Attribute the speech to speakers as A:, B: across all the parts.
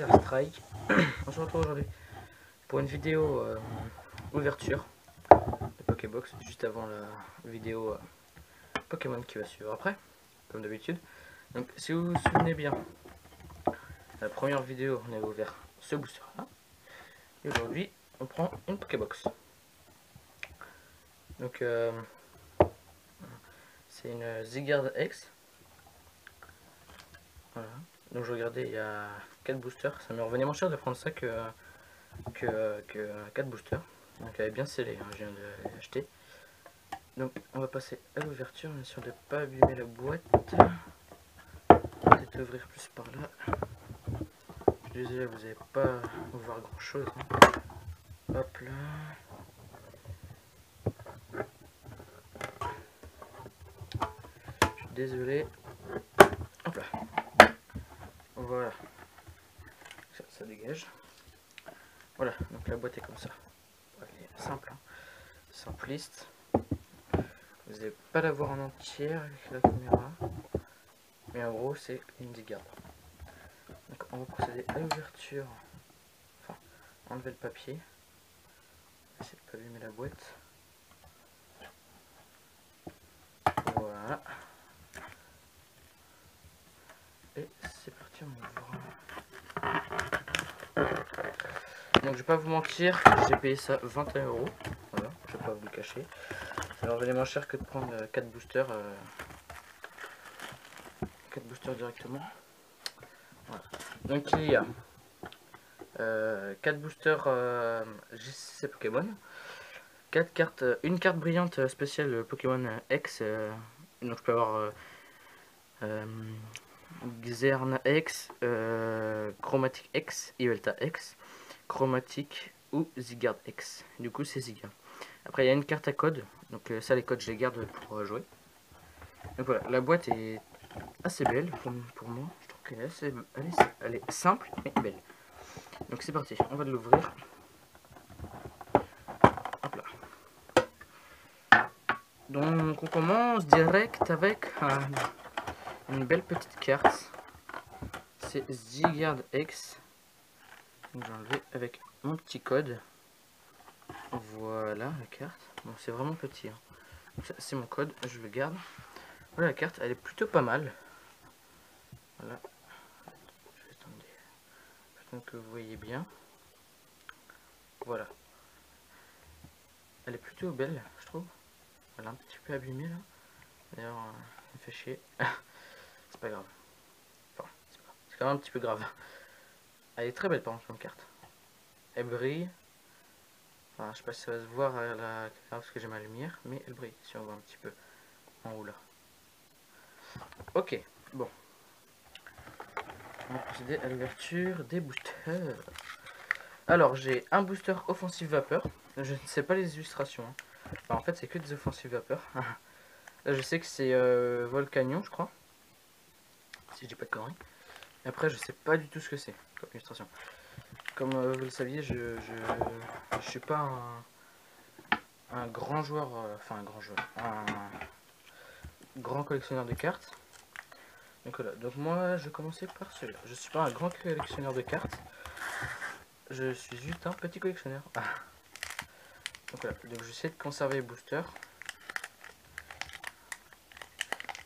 A: Counter Strike. On se retrouve aujourd'hui pour une vidéo ouverture de Pokébox, juste avant la vidéo Pokémon qui va suivre après, comme d'habitude. Donc si vous vous souvenez bien, la première vidéo on avait ouvert ce booster là, et aujourd'hui on prend une Pokébox. Donc c'est une Zygarde X. Voilà. Donc je regardais, il y a 4 boosters, ça me revenait moins cher de prendre ça que 4 boosters. Donc elle est bien scellée, hein, je viens de l'acheter. Donc on va passer à l'ouverture, on est sûr de ne pas abîmer la boîte. Peut-être ouvrir plus par là. Je suis désolé, vous n'allez pas voir grand chose. Hein. Hop là. Je suis désolé. Hop là. Voilà. Ça dégage. Voilà, donc la boîte est comme ça. Elle est simple, hein. Simpliste. Vous n'allez pas la voir en entière avec la caméra. Mais en gros, c'est une Zygarde. Donc on va procéder à l'ouverture. Enfin, enlever le papier. Essayer de pas abîmer la boîte. Voilà. Et c'est parti, on ouvre. Donc je vais pas vous mentir, j'ai payé ça 21 €. Voilà, je vais pas vous le cacher. Ça leur valait moins cher que de prendre 4 boosters. 4 boosters directement. Voilà. Donc il y a 4 boosters JCC Pokémon. 4 cartes, une carte brillante spéciale Pokémon X. Donc je peux avoir Xerna X, Chromatic X, Yveltal X, Chromatic ou Zygarde X. Du coup c'est Zygarde. Après il y a une carte à code, donc ça les codes je les garde pour jouer. Donc voilà, la boîte est assez belle pour moi, je trouve qu'elle est assez, elle est simple mais belle. Donc c'est parti, on va l'ouvrir. Hop là. Donc on commence direct avec une belle petite carte. C'est Zygarde X. J'ai enlevé avec mon petit code. Voilà la carte. Bon, c'est vraiment petit. Hein. C'est mon code, je le garde. Voilà la carte, elle est plutôt pas mal. Voilà. Je vais attendre que vous voyez bien. Voilà. Elle est plutôt belle, je trouve. Elle est un petit peu abîmée là. D'ailleurs, elle me fait chier. C'est pas grave. Enfin, c'est quand même un petit peu grave. Elle est très belle par contre comme carte. Elle brille. Enfin, je sais pas si ça va se voir à la caméra parce que j'ai ma lumière, mais elle brille si on voit un petit peu en haut là. Ok, bon. On va procéder à l'ouverture des boosters. Alors, j'ai un booster offensive vapeur. Je ne sais pas les illustrations. Hein. Enfin, en fait, c'est que des offensives vapeur. Là, je sais que c'est Volcanion, je crois. Si je dis pas de conneries. Et après, je sais pas du tout ce que c'est comme illustration. Comme vous le saviez, je suis pas un grand joueur, enfin un grand joueur, un grand collectionneur de cartes. Donc voilà, donc moi je commençais par celui-là. Je suis pas un grand collectionneur de cartes. Je suis juste un petit collectionneur. Donc voilà, donc j'essaie de conserver les boosters.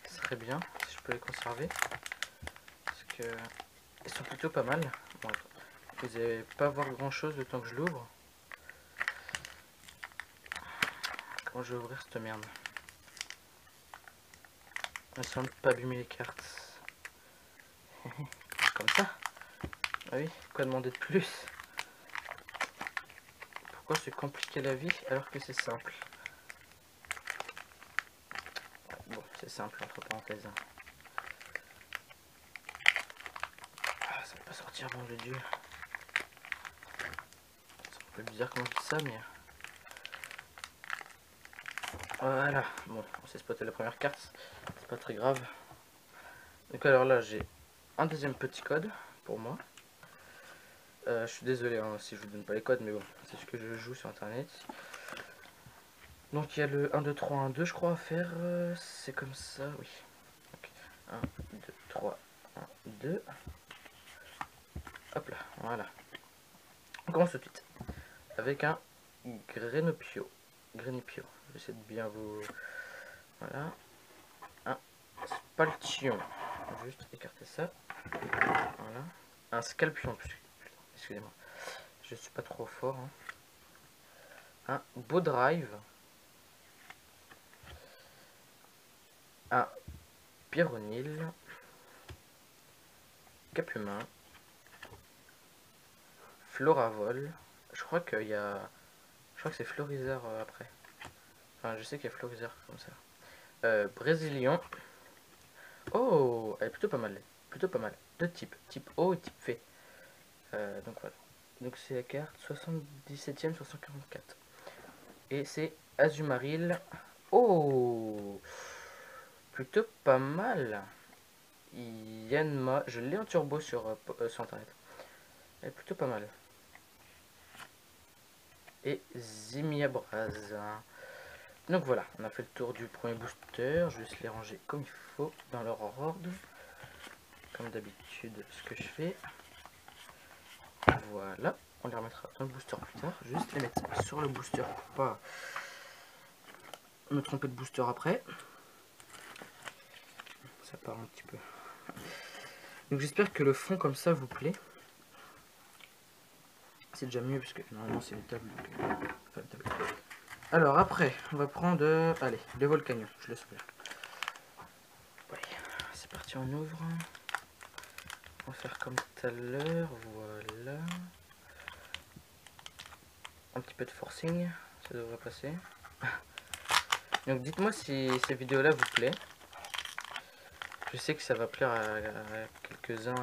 A: Ce serait bien si je peux les conserver. Parce que ils sont plutôt pas mal. Bon, vous n'allez pas voir grand chose le temps que je l'ouvre. Comment je vais ouvrir cette merde? Essayons de pas abîmer les cartes. Comme ça. Ah oui, quoi demander de plus? Pourquoi se compliquer la vie alors que c'est simple? Bon, c'est simple entre parenthèses. Ah, ça va pas sortir, bon de Dieu. C'est un peu bizarre comment je dis ça, mais... Voilà, bon, on s'est spoté la première carte, c'est pas très grave. Donc alors là, j'ai un deuxième petit code pour moi. Je suis désolé hein, si je vous donne pas les codes, mais bon, c'est ce que je joue sur internet. Donc il y a le 1, 2, 3, 1, 2 je crois à faire, c'est comme ça, oui. Donc, 1, 2, 3, 1, 2. Hop là, voilà. On commence tout de suite avec un Grenopio. Grenipio. J'essaie de bien vous... Voilà. Un Spaltion. Juste écarter ça. Voilà. Un Scalpion. Excusez-moi. Je suis pas trop fort. Hein. Un Beau Drive. Un Pyronil. Capumin. Floravol. Je crois qu'il y a... Je crois que c'est Florizeur après. Enfin, je sais qu'il y a Florizeur comme ça. Brésilien. Oh, elle est plutôt pas mal. Plutôt pas mal. Deux types. Type O et type V. Donc voilà. Donc c'est la carte 77ème sur 144. Et c'est Azumaril. Oh, plutôt pas mal. Yanma. Je l'ai en turbo sur internet. Elle est plutôt pas mal. Et Zimiabraz. Donc voilà, on a fait le tour du premier booster. Je vais juste les ranger comme il faut dans leur ordre. Comme d'habitude, ce que je fais. Voilà, on les remettra dans le booster plus tard. Juste les mettre sur le booster pour pas me tromper de booster après. Ça part un petit peu. Donc j'espère que le fond comme ça vous plaît. C'est déjà mieux parce que normalement c'est les tables. Alors après, on va prendre, allez, le Volcanion, je laisse faire. Ouais, c'est parti, on ouvre. On va faire comme tout à l'heure, voilà. Un petit peu de forcing, ça devrait passer. Donc dites-moi si ces vidéos-là vous plaît. Je sais que ça va plaire à quelques-uns,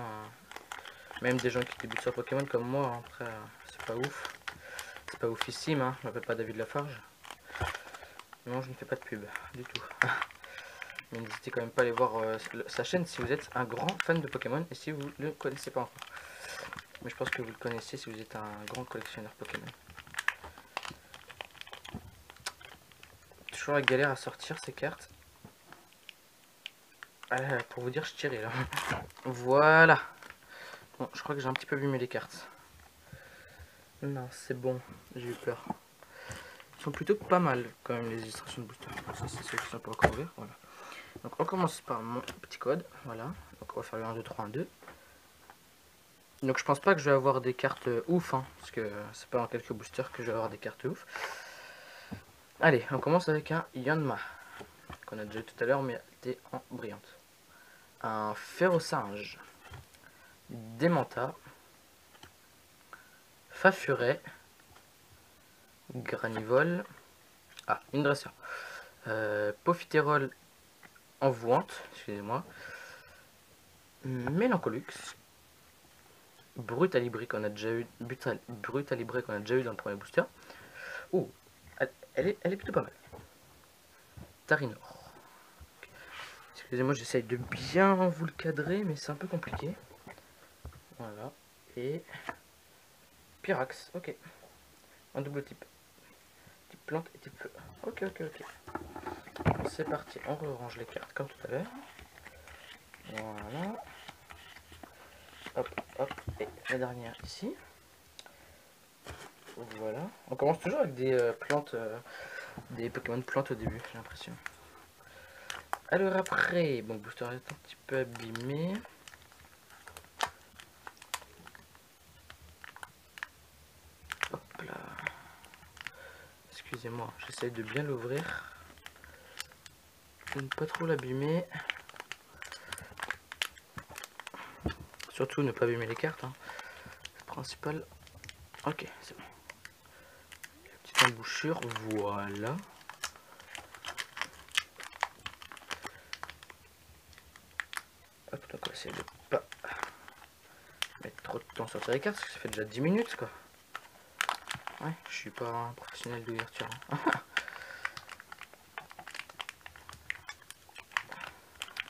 A: même des gens qui débutent sur Pokémon comme moi. Hein. Après, c'est pas ouf. C'est pas oufissime, hein. Je m'appelle pas David Lafarge. Non, je ne fais pas de pub, du tout. Mais n'hésitez quand même pas à aller voir sa chaîne si vous êtes un grand fan de Pokémon et si vous ne le connaissez pas encore. Mais je pense que vous le connaissez si vous êtes un grand collectionneur Pokémon. Toujours la galère à sortir ces cartes. Ah, pour vous dire, je tirais là. Voilà. Bon, je crois que j'ai un petit peu abîmé les cartes. Non, c'est bon. J'ai eu peur. Ils sont plutôt pas mal quand même les illustrations de booster. Ça, c'est ceux qui sont pas encore ouverts. Voilà. Donc on commence par mon petit code. Voilà. Donc on va faire le 1, 2, 3, 1, 2. Donc je pense pas que je vais avoir des cartes ouf. Hein, parce que c'est pas dans quelques boosters que je vais avoir des cartes ouf. Allez, on commence avec un Yanma. Qu'on a déjà eu tout à l'heure, mais elle était en brillante. Un Ferrosinge. Démenta. Fafuret. Granivole. Ah, une dresseur. Profiterole envoûtante, excusez-moi. Mélancholux. Brutalibré qu'on a déjà eu. Brutalibré qu'on a déjà eu dans le premier booster. Oh, elle est plutôt pas mal. Tarinor. Excusez-moi, j'essaye de bien vous le cadrer, mais c'est un peu compliqué. Voilà. Et Pyrax, ok. Un double type. Type plante et type feu. Ok, ok, ok. C'est parti, on range les cartes comme tout à l'heure. Voilà. Hop, hop. Et la dernière ici. Voilà. On commence toujours avec des plantes, des Pokémon plantes au début, j'ai l'impression. Alors après, bon, le booster est un petit peu abîmé. Hop là. Excusez-moi, j'essaie de bien l'ouvrir. De ne pas trop l'abîmer. Surtout ne pas abîmer les cartes. Hein. C'est le principal. Ok, c'est bon. Petite embouchure, voilà. Hop, donc on va essayer de pas mettre trop de temps sur les cartes parce que ça fait déjà 10 minutes quoi. Ouais, je suis pas un professionnel d'ouverture. Hein.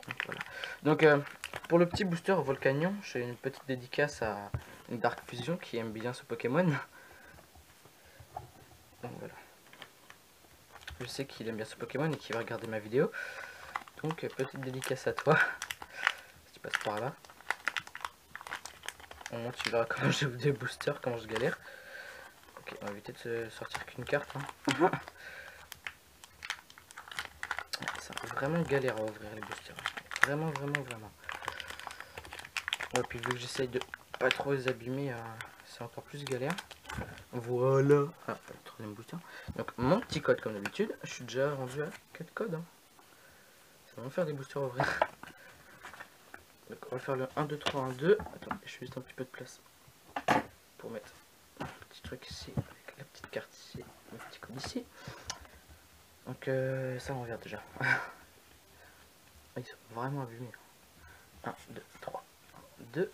A: Donc, voilà. Donc pour le petit booster Volcanion, j'ai une petite dédicace à une Dark Fusion qui aime bien ce Pokémon. Donc voilà. Je sais qu'il aime bien ce Pokémon et qu'il va regarder ma vidéo. Donc petite dédicace à toi. Si tu passes par là. On monte, tu verras comment j'ai des boosters, comment je galère. Ok, on va éviter de se sortir qu'une carte. Hein. C'est vraiment galère à ouvrir les boosters. Vraiment. Et puis vu que j'essaye de pas trop les abîmer, c'est encore plus galère. Voilà. Ah, le troisième booster. Donc mon petit code comme d'habitude. Je suis déjà rendu à 4 codes. Hein. Ça va me faire des boosters à ouvrir. Donc on va faire le 1, 2, 3, 1, 2. Attends, je fais juste un petit peu de place pour mettre un petit truc ici avec la petite carte ici, le petit code ici. Donc ça on regarde déjà. Ils sont vraiment abîmés. 1, 2, 3, 2.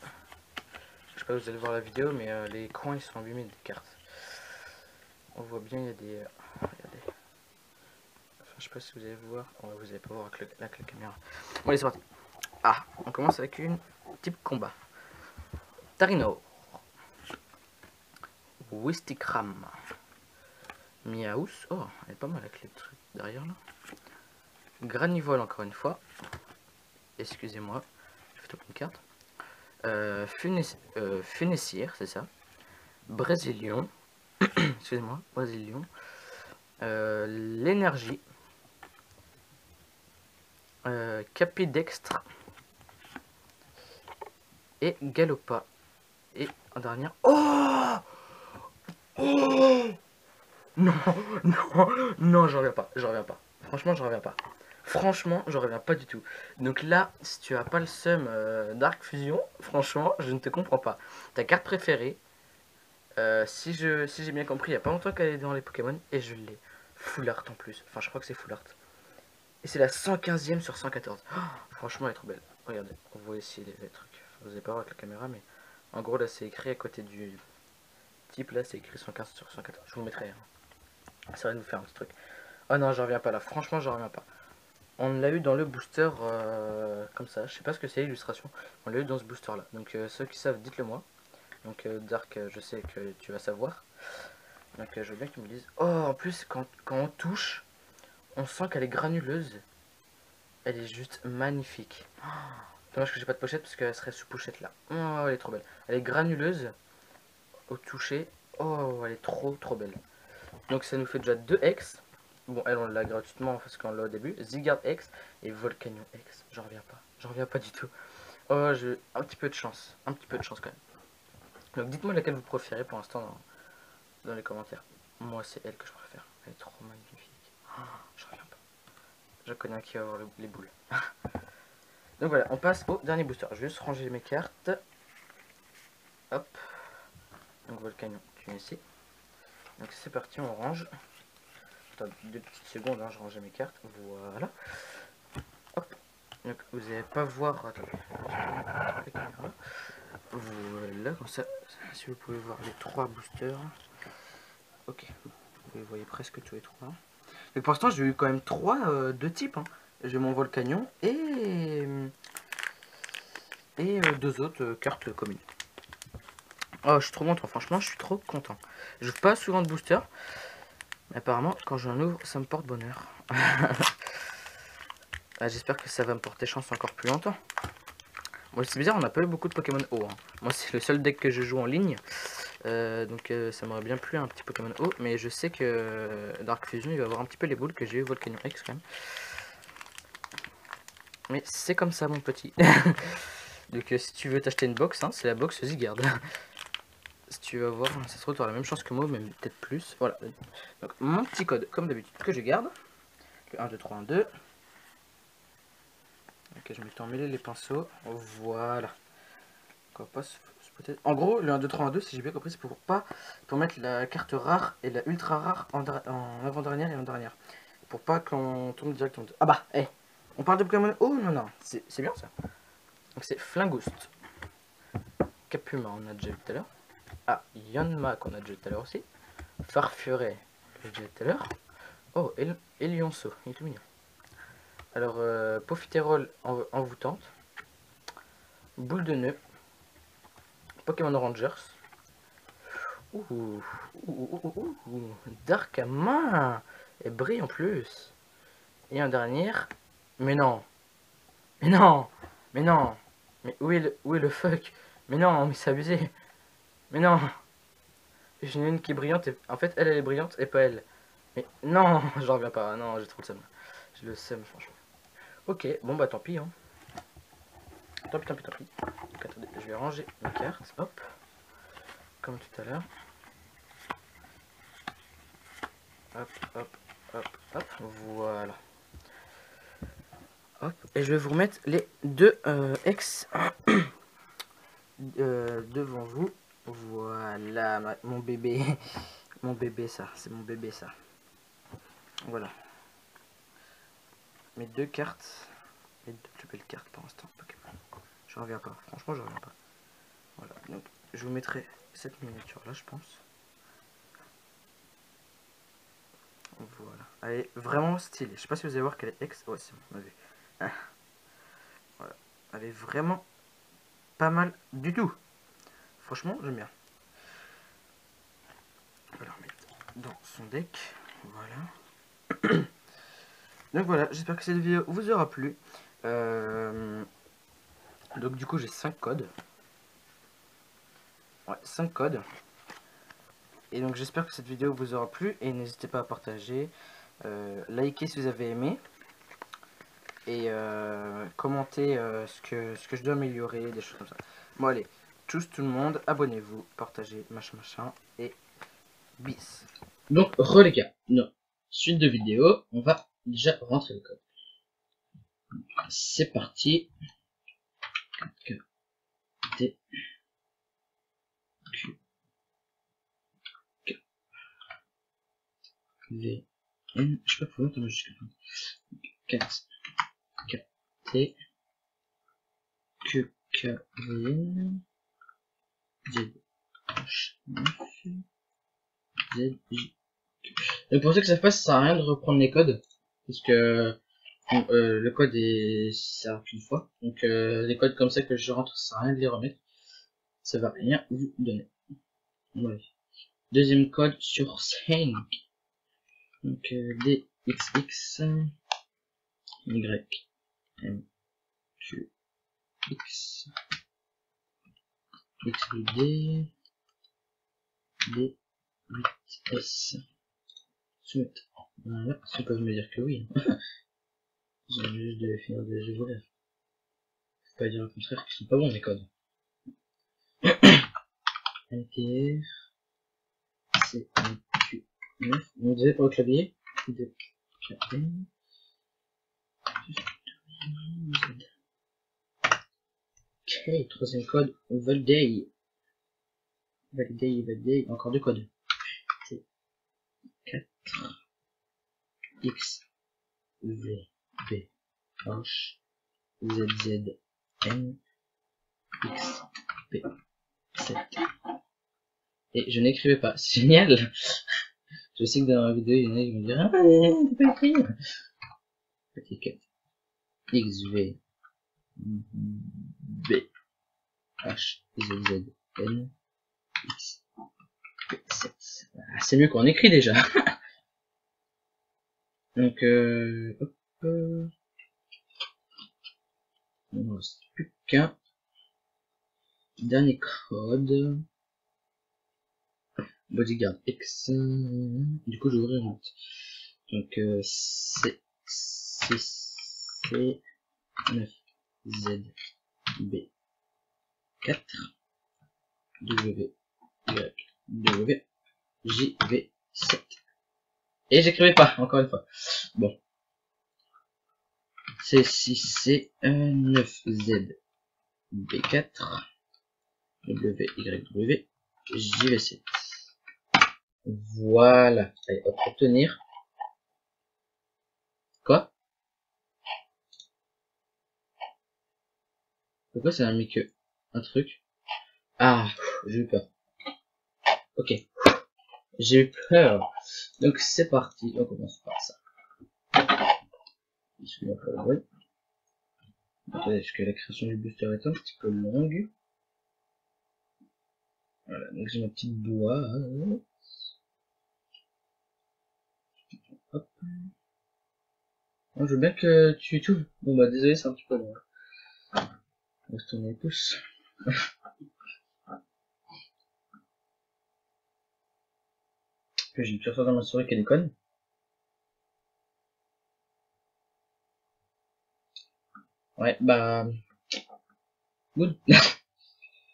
A: Je sais pas si vous allez voir la vidéo, mais les coins ils sont abîmés des cartes. On voit bien, il y a des... regardez. Enfin, je sais pas si vous allez voir. Ouais, vous allez pas voir avec la caméra. Bon, allez, c'est parti. Ah, on commence avec une type combat. Tarino. Wistikram. Miaus. Oh, elle est pas mal avec les trucs derrière là. Granivol encore une fois. Excusez-moi, je fais une carte. Funessir, c'est ça. Brésilion. Excusez-moi, Brésilion. L'énergie. Capidextre. Et Galopa. Et en dernière. Oh, oh non, non, j'en reviens pas, Franchement, j'en reviens pas. Franchement, j'en reviens pas du tout. Donc là, si tu as pas le seum Dark Fusion, franchement, je ne te comprends pas. Ta carte préférée, si j'ai bien compris, il y a pas longtemps qu'elle est dans les Pokémon, et je l'ai. Full Art en plus. Enfin, je crois que c'est Full Art. Et c'est la 115e sur 114. Oh, franchement, elle est trop belle. Regardez, on voit ici les trucs. Vous n'allez pas voir avec la caméra, mais en gros, là, c'est écrit à côté du type. Là, c'est écrit 115 sur 114. Je vous mettrai. Ça va nous faire un petit truc. Oh non, j'en reviens pas là. Franchement, j'en reviens pas. On l'a eu dans le booster comme ça. Je sais pas ce que c'est l'illustration. On l'a eu dans ce booster là. Donc ceux qui savent, dites-le moi. Donc Dark, je sais que tu vas savoir. Donc je veux bien que tu me dises. Oh, en plus, quand on touche, on sent qu'elle est granuleuse. Elle est juste magnifique. Oh, dommage que j'ai pas de pochette parce qu'elle serait sous pochette là. Oh, elle est trop belle. Elle est granuleuse au toucher. Oh, elle est trop belle. Donc ça nous fait déjà 2 X. Bon, elle on l'a gratuitement parce qu'on l'a au début. Zygarde X et Volcanion X. J'en reviens pas du tout. Oh, j'ai un petit peu de chance. Un petit peu de chance quand même. Donc dites-moi laquelle vous préférez pour l'instant dans les commentaires. Moi c'est elle que je préfère. Elle est trop magnifique. Oh, j'en reviens pas. Je connais un qui va avoir les boules. Donc voilà, on passe au dernier booster. Je vais juste ranger mes cartes. Hop. Donc Volcanion, tu es ici. Donc c'est parti, on range. Attends 2 petites secondes, hein, je range mes cartes. Voilà. Hop. Donc vous n'allez pas voir. Attendez. Voilà, comme ça. Si vous pouvez voir les 3 boosters. Ok. Vous les voyez presque tous les 3. Et pour l'instant, j'ai eu quand même 3 de type. Hein. J'ai mon Volcanion et 2 autres cartes communes. Oh, je suis trop content. Franchement, je suis trop content. Je joue pas souvent de booster. Mais apparemment, quand j'en ouvre, ça me porte bonheur. Ah, j'espère que ça va me porter chance encore plus longtemps. Bon, c'est bizarre, on n'a pas eu beaucoup de Pokémon O. Hein. Moi, c'est le seul deck que je joue en ligne. Donc, ça m'aurait bien plu un petit Pokémon O. Mais je sais que Dark Fusion, il va avoir un petit peu les boules que j'ai eu Volcanion X quand même. Mais c'est comme ça, mon petit. Donc, si tu veux t'acheter une box, hein, c'est la box Zygarde. Si tu vas voir, ça se trouve, tu auras la même chance que moi, même peut-être plus. Voilà. Donc, mon petit code, comme d'habitude, que je garde. Le 1, 2, 3, 1, 2. Ok, je me suis emmêlé les pinceaux. Voilà. En gros, le 1, 2, 3, 1, 2, si j'ai bien compris, c'est pour mettre la carte rare et la ultra rare en avant-dernière et en dernière. Pour pas qu'on tombe directement. Ah bah, hé, on parle de Pokémon. Oh non, non, c'est bien ça. Donc c'est Flingouste. Capuma, on a déjà vu tout à l'heure. Ah, Yanma, qu'on a déjà vu tout à l'heure aussi. Farfuret, que j'ai déjà vu tout à l'heure. Oh, et Lionceau, il est tout mignon. Alors, Profiterole envoûtante. Boule de nœud. Pokémon Rangers. Dark à main. Et brille en plus. Et un dernier. Mais non. Mais non. Mais non. Mais où est le fuck? Mais non, mais c'est abusé. Mais non. J'en ai une qui est brillante et en fait elle est brillante et pas elle. Mais non, j'en reviens pas. Non, j'ai trop le seum. J'ai le seum franchement. Ok, bon bah tant pis. Hein. Tant pis, tant pis, tant pis. Donc attendez, je vais ranger mes cartes. Hop. Comme tout à l'heure. Hop, hop, hop, hop. Voilà. Hop. Et je vais vous remettre les deux ex devant vous. Voilà, mon bébé. Mon bébé, ça. C'est mon bébé, ça. Voilà. Mes deux cartes. Mes deux plus belles cartes pour l'instant. Pokémon. Je reviens pas. Franchement, je reviens pas. Voilà. Donc, je vous mettrai cette miniature là, je pense. Voilà. Elle est vraiment stylée. Je sais pas si vous allez voir qu'elle est ex. Ouais, c'est bon, on a vu. Ah. Voilà. Elle est vraiment pas mal du tout. Franchement, j'aime bien. On va la remettre dans son deck. Voilà. Donc voilà, j'espère que cette vidéo vous aura plu. Donc du coup, j'ai 5 codes. Ouais, 5 codes. Et donc j'espère que cette vidéo vous aura plu. Et n'hésitez pas à partager, liker si vous avez aimé. Et commenter ce que je dois améliorer, des choses comme ça. Bon allez, tchuss tout le monde, abonnez-vous, partagez, machin machin, et bis.
B: Donc, les gars, non. Suite de vidéo, on va déjà rentrer le code. C'est parti. K, T, Q, K, V, N. Je sais pas pourquoi on va jusqu'à 4, K, T, Q, K, V, N, Z, H, F, Z, J. Donc pour ceux que ça passe, ça sert à rien de reprendre les codes. Parce que le code est sert qu'une fois. Donc les codes comme ça que je rentre, ça sert à rien de les remettre. Ça va rien vous donner. Ouais. Deuxième code sur 5. Donc D, X, X, Y, M, Q, X, X, D, D, 8, S. Soumettre. Voilà, ils peuvent me dire que oui. J'ai juste de finir de les ouvrir. Faut pas dire au contraire qu'ils sont pas bons les codes. NTR, C, M, Q, 9. On disait pour le clavier. D, K, N. Ok, troisième code, Valday. Valday, encore deux codes. T, 4, X, V, B, H, Z, Z, N, X, P, 7. Et je n'écrivais pas, c'est génial. Je sais que dans la vidéo, il y en a qui vont dire ah, t'as pas écrit. Petit 4, X, V, B, H, Z, Z, N, X, P, 7. Ah, c'est mieux qu'on écrit déjà. Donc, hop, il ne reste plus qu'un dernier code. Bodyguard X. Du coup, je vais ouvrir une autre. Donc, C, 9, Z, B, 4, W, Y, W, J, V, 7. Et j'écrivais pas, encore une fois. Bon. C6, C9, Z, B4, W, Y, W, JV7. Voilà. Allez, hop, obtenir. Quoi? Pourquoi ça a mis que un truc? Ah, j'ai eu peur. Ok. J'ai eu peur. Donc c'est parti. On commence par ça. Excusez-moi pour le bruit. Attendez, parce que la création du booster est un petit peu longue. Voilà, donc j'ai ma petite boîte. Hop. Oh, je veux bien que tu t'ouvres. Bon bah désolé, c'est un petit peu long. On va se tourner les pouces. que j'ai le curseur dans ma souris qui déconne. Ouais, bah... Good.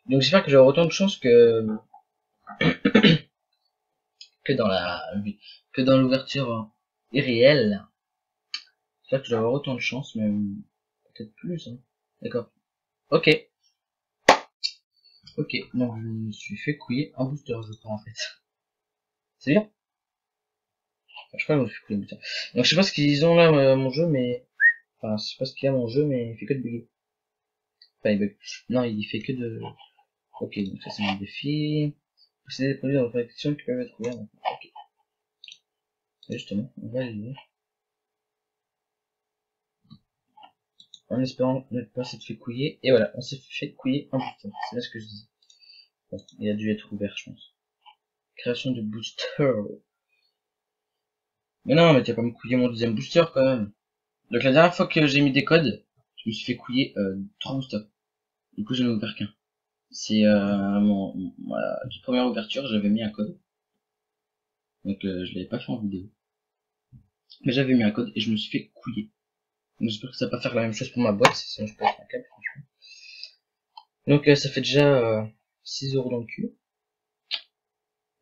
B: Donc j'espère que j'aurai autant de chance que dans l'ouverture irréelle. J'espère que je vais avoir autant de chance, même peut-être plus. Hein. D'accord. Ok. Ok, donc je me suis fait couiller un booster, je crois, en fait. C'est bien. Je crois que je me suis fait couiller un booster. Donc je sais pas ce qu'ils ont là, mon jeu, mais... Enfin, je sais pas ce qu'il y a mon jeu, mais il fait que de bugger. Enfin, il bug. Non, il fait que de... Ok, donc ça c'est un défi. Posséder des produits dans votre collection qui peuvent être ouverts. Ok. Et justement, on va les lire. En espérant ne pas s'être fait couiller. Et voilà, on s'est fait couiller un booster. C'est là ce que je dis. Bon, il a dû être ouvert, je pense. Création de booster. Mais non, mais t'as pas me couiller mon deuxième booster quand même. Donc la dernière fois que j'ai mis des codes, je me suis fait couiller 3 boosters. Du coup, j'en ai ouvert qu'un. C'est ma première ouverture, j'avais mis un code. Donc je l'avais pas fait en vidéo. Mais j'avais mis un code et je me suis fait couiller. Donc j'espère que ça va pas faire la même chose pour ma boîte, sinon je peux être un câble, franchement. Donc ça fait déjà 6 € dans le cul.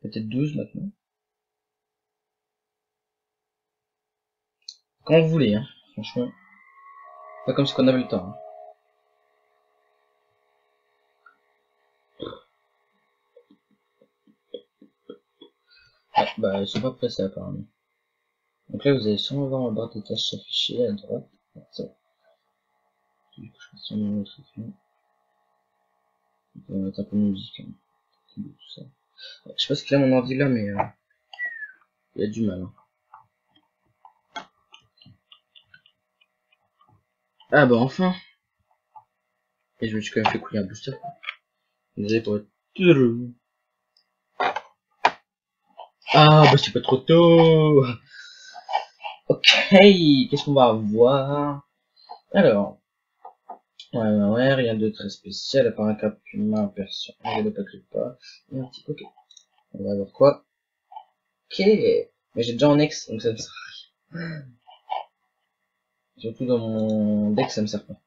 B: Peut-être 12 maintenant. Quand vous voulez, hein, franchement. Pas comme si on avait le temps. Hein. Ah, bah ils sont pas pressés apparemment. Donc là vous allez sûrement voir ma barre de tâches s'afficher à droite. Ouais, ça va. Du coup je passe sur mon autre écran. On va mettre un peu de musique. Hein. Tout ça. Ouais, je sais pas ce qu'il a mon ordi là, mais il a du mal. Hein. Ah bah enfin. Et je me suis quand même fait couiller un booster. Désolé pour être... Ah bah c'est pas trop tôt. Ok, qu'est-ce qu'on va avoir? Alors, ouais, rien de très spécial, à part un cap humain, personne, ne papier pas, et un petit ok. On va voir quoi? Ok, mais j'ai déjà en ex, donc ça me sert à rien. Surtout dans mon deck, ça me sert pas.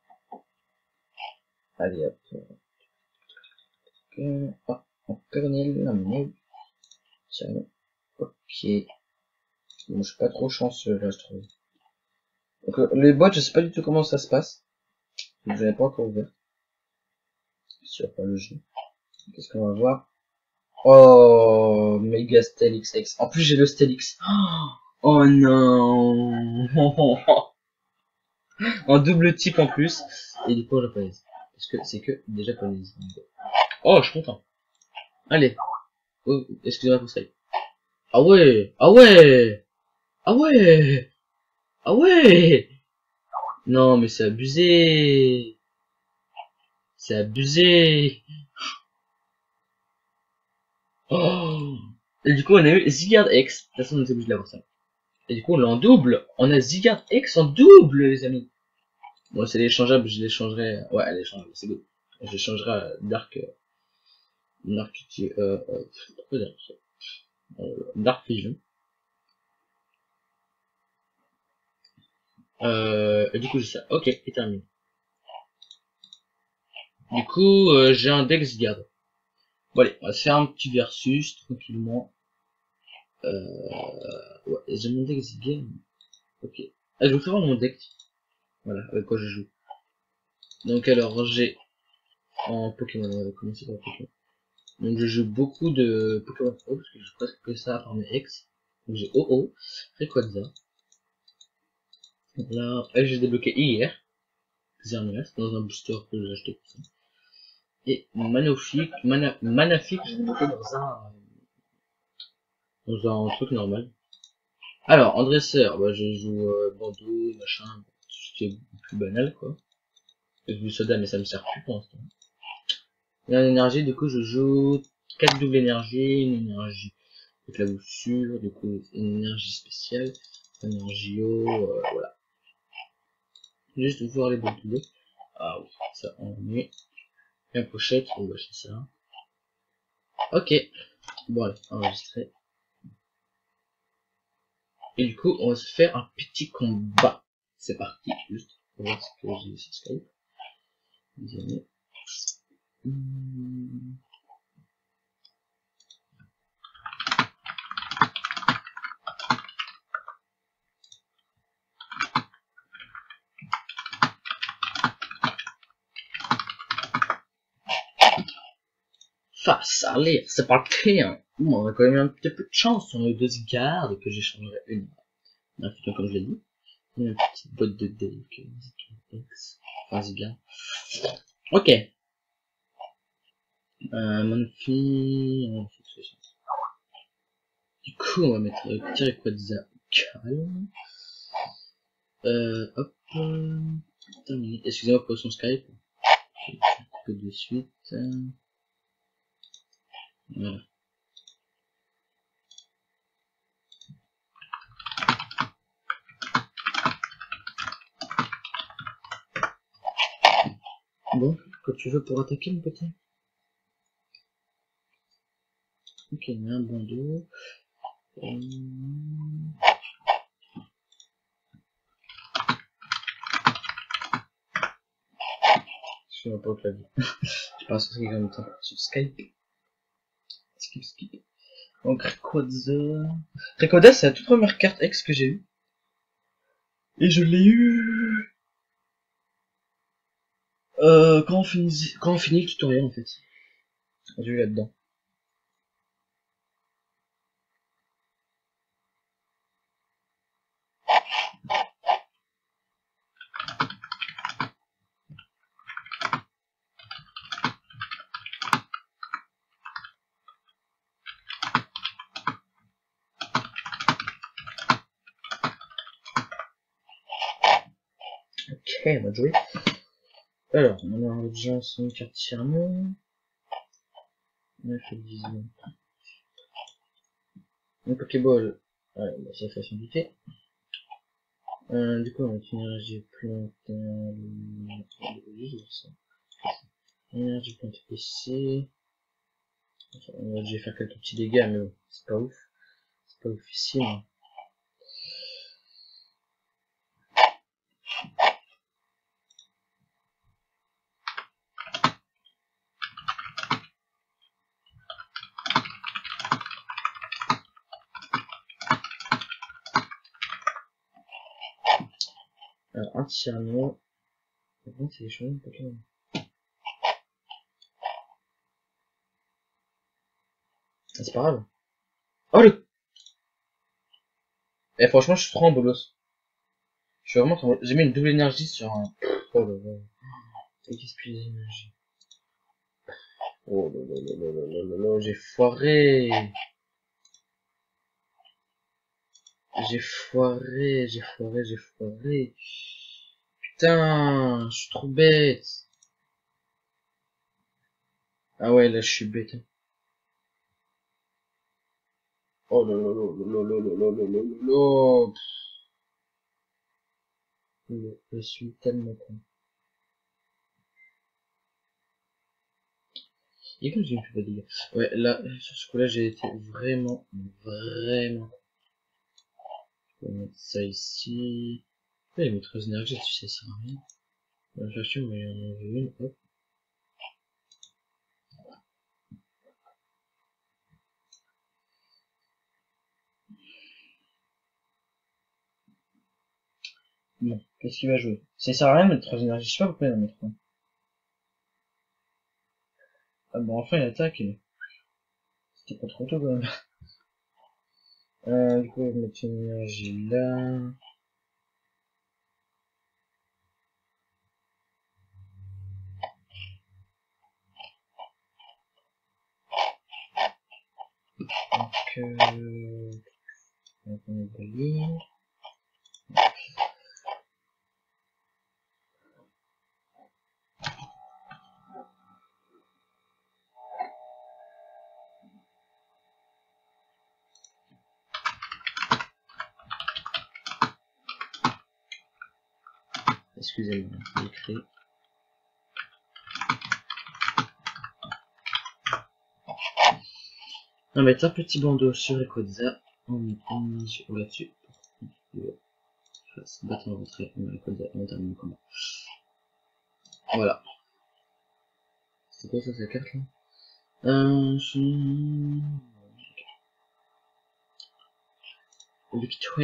B: Allez hop. Ah, encore une mais... Tiens, ok. Bon, je suis pas trop chanceux là, je trouve. Donc, les boîtes, je sais pas du tout comment ça se passe. Donc, je n'ai pas encore ouvert. Sur pas le jeu. Qu'est-ce qu'on va voir? Oh, Mega Stelix X. En plus, j'ai le Stelix. Oh non. En double type en plus. Et du coup, en japonaise. Parce que c'est que des japonaises. Oh, je suis content. Allez. Oh, excusez-moi pour ça. Ah ouais. Ah ouais. Ah ouais. Ah ouais. Non, mais c'est abusé. C'est abusé. Oh. Et du coup, on a eu Zygarde X. De toute façon, on est obligé de l'avoir ça. Et du coup, on l'a en double. On a Zygarde X en double, les amis. Bon, c'est l'échangeable, je l'échangerai. Ouais, elle est échangeable, c'est good. Je l'échangerai à Dark. Dark. Dark Vision. Et du coup, j'ai ça. Ok, et terminé. Du coup, j'ai un Dex Guard. Bon, allez, on va se faire un petit versus tranquillement. Ouais, j'ai mon Dex Guard. Ok. Ah, je vais vous faire mon deck. Voilà, avec quoi je joue. Donc, alors, j'ai en Pokémon, on va commencer par Pokémon. Donc je joue beaucoup de Pokémon Pro, parce que je joue presque que ça par mes ex. Donc j'ai OO, Rayquaza. Là, elle j'ai débloqué hier. Xerneas, dans un booster que j'ai acheté pour ça. Et Manaphic, j'ai débloqué dans un truc normal. Alors, en dresseur, bah, je joue bandeau, machin, c'est plus banal quoi. Je joue soda, mais ça me sert plus pour l'instant. Et en énergie, du coup, je joue 4 doubles énergie, une énergie avec la boussure, du coup, une énergie spéciale, une énergie eau, voilà. Juste voir les bons poules. Ah oui, ça on met. Et un pochette, on va acheter ça. Ok. Bon allez, enregistrer. Et du coup, on va se faire un petit combat. C'est parti, juste pour voir ce que j'ai sur Skype. Désolé. Face à l'air, c'est parti, hein. On a quand même un petit peu de chance sur les deux gardes que j'échangerai une. Comme je l'ai dit. Une petite boîte de deck. Enfin, Ziga. Ok. Manfi. Du coup, on va mettre petit Rayquaza calme. Hop. Terminé. Excusez-moi pour son Skype. Je coupe de suite. Voilà. Bon, que tu veux pour attaquer, mon petit? Ok, il y a un bandeau. Je ne vois pas au clavier. Je pense que c'est en même temps sur Skype. Skip. Donc Rayquaza. Rayquaza, c'est la toute première carte X que j'ai eue. Et je l'ai eu quand on finit le tutoriel en fait. J'ai eu là-dedans. Ok, on va jouer. Alors, on a déjà une carte Tierno. On a fait 10 secondes. Une Pokéball. Ouais, bah, ça fait son douter. Du coup, on va mettre une énergie plante. Juste ça. Énergie plante ici. Enfin, on va déjà faire quelques petits dégâts, mais bon, c'est pas ouf. C'est pas oufissime. Alors, un Tierno. Par contre, c'est les choses Pokémon. Ah, c'est pas grave. Oh le. Eh, franchement, je suis trop en bolos. Je suis vraiment trop. J'ai mis une double énergie sur un. Oh là là. Et gaspiller l'énergie. Oh là là là là là là là, j'ai foiré. J'ai foiré. Putain, je suis trop bête. Ah ouais, là, je suis bête. Oh là là là là là là là là là là là. Je suis tellement con. Et comme j'ai fait pas de dégâts. Ouais, là, sur ce coup-là, j'ai été vraiment. On va mettre ça ici. Ouais, les maîtresses énergie, tu sais, ça sert à rien. La version, on va y en enlever une, hop. Bon, qu'est-ce qu'il va jouer? Ça sert à rien de mettre 3 énergies, je sais pas pourquoi il en met 3. Ah bon, enfin il attaque. C'était pas trop tôt quand même. Du coup, on va mettre une énergie là. Donc, on va mettre de l'île. Excusez-moi, j'ai écrit. On va mettre un petit bandeau sur Rayquaza. On met une énergie là-dessus. Face, battre en retrait, on termine le combat. Voilà. C'est quoi ça, cette carte là? Victoire.